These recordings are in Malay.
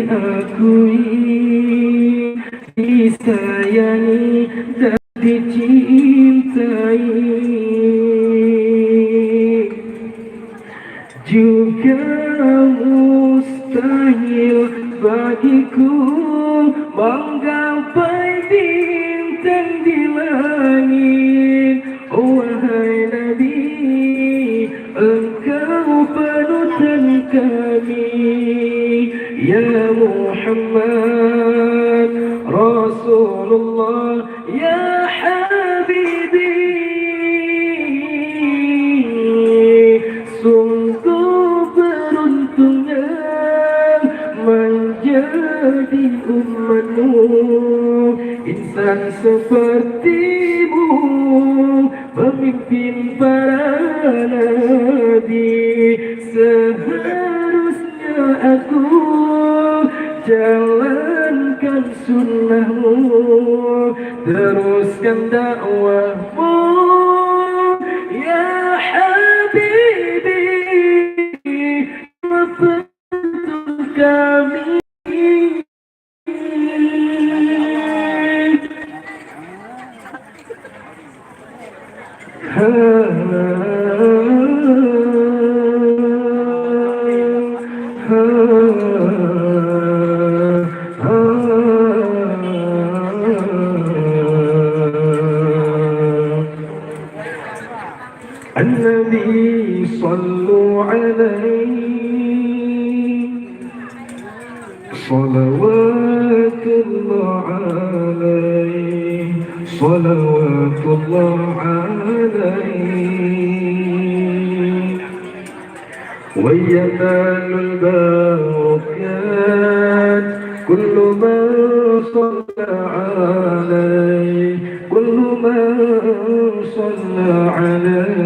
diakui, disayangi dan dicintai. Juga mustahil bagiku menggapai bintang di langit. Oh wahai Nabi, engkau panutan kami. Ya Muhammad Rasulullah, ya Habibi. Sungguh beruntungnya menjadi umatmu, insan sepertimu, pemimpin para nabi. Seharusnya aku jalankan sunnahmu, teruskan dakwahmu, ya Habibi, penuntun kami. النبي صلوا عليه صلوات الله عليه صلوات الله عليه وينال البركات كل من صلى عليه كل من صلى عليه.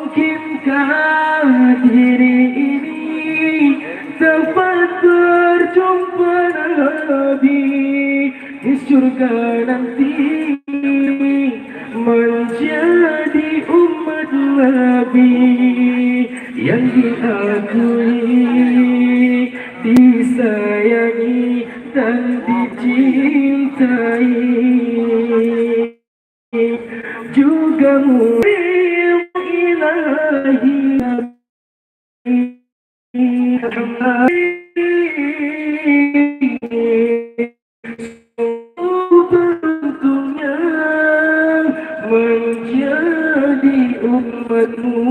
Mungkinkah diri ini dapat berjumpa Nabi di surga nanti, menjadi umat Nabi yang diakui, disayangi dan dicintai. Juga murid ilahi beruntungnya menjadi umatmu,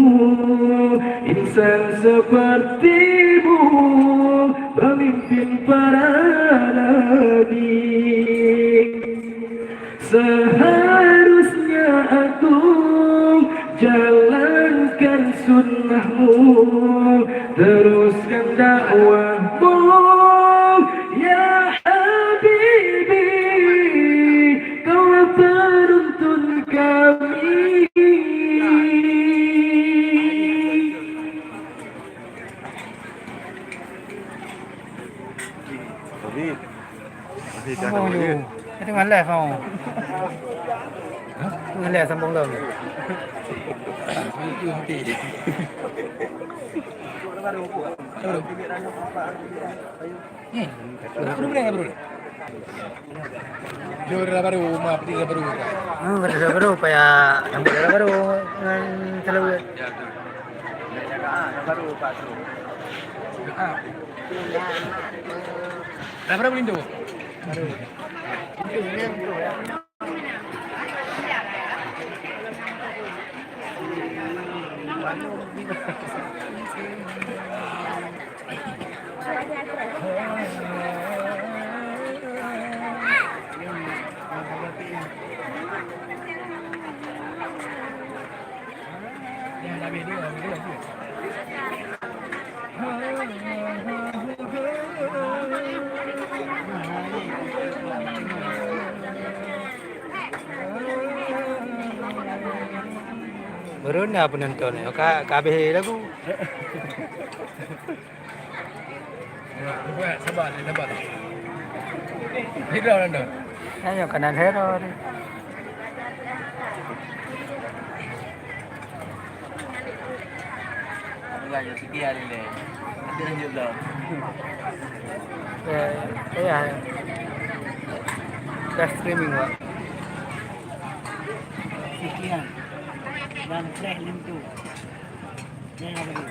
insan sepertimu, pemimpin para nabi. Seharusnya aku jalankan sunnahmu, teruskan dakwahmu, ya Habibi, kau penuntun kami. Itu ngalai kau. Ngalai sambung dah. Baru maaf dia baru. Baru paya sampai baru terlalu. Baru Pak. Berapa bulan tu? Baru. Baru na penonton ni, kabeh lagu. Sabar, sabar. Hero nando. Ayo kanan hero ni. Makanya sekian ini. Nanti lanjut dong. Ya. Live streaming Pak. Sekian. Dan fresh lintu. Yang apa tu?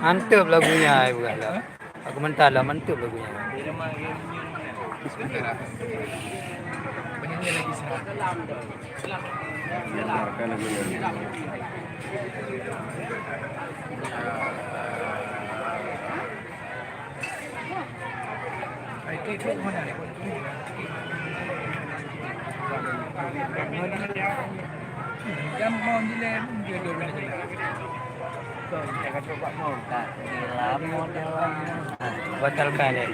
Mantap lagunya bukan lah. Aku mentah lah mantap lagunya. Penyanyi lagi sah. Dengarkan lagunya. Itu mana ni? Jam mau dilem dia dulu ni. So, kita akan coba mau tak? Dalam modelannya. Batalkan ya.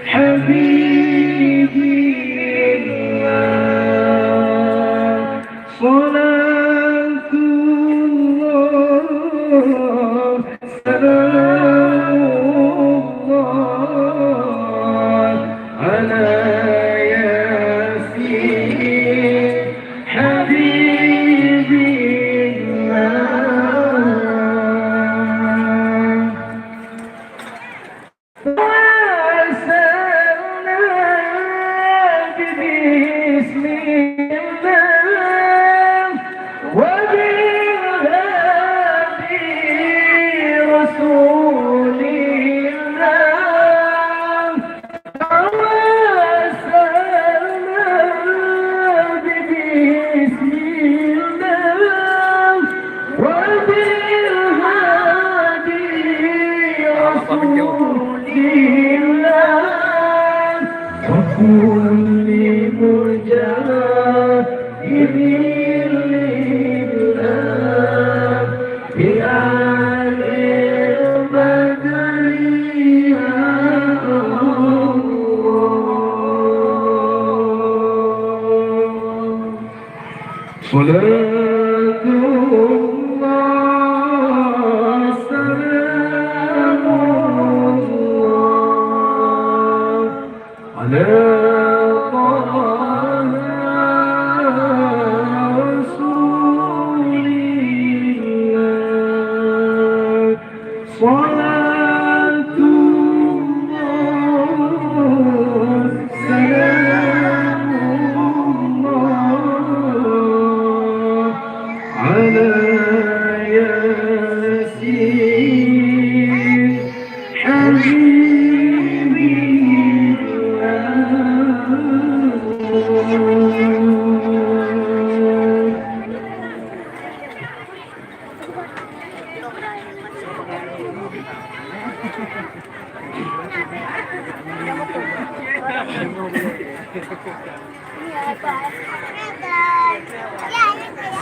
حبيبي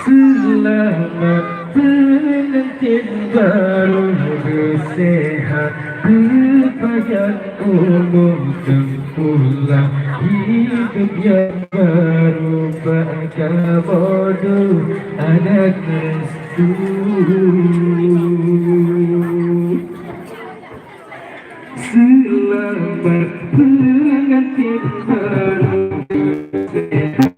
Selamat pengantin baru bersehat, berpanjang umur dan pulang hidup yang baru, bahagia bodoh anak restu. Selamat pengantin baru bersehat,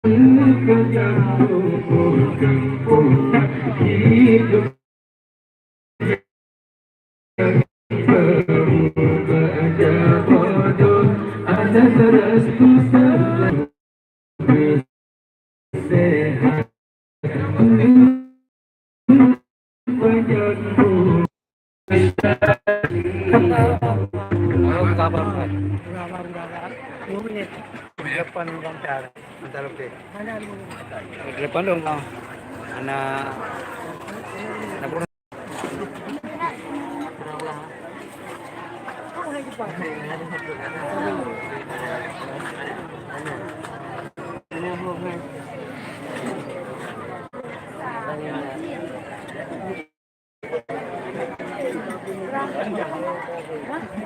berpanjang umur dan pulang hidup baru, bahagia bodoh anak restu. Selalu bersehat, berpanjang umur. Kalau kabar kan? 2 menit. Depan bang cara. Antar lebih. Depan dong kau. Anak. Anak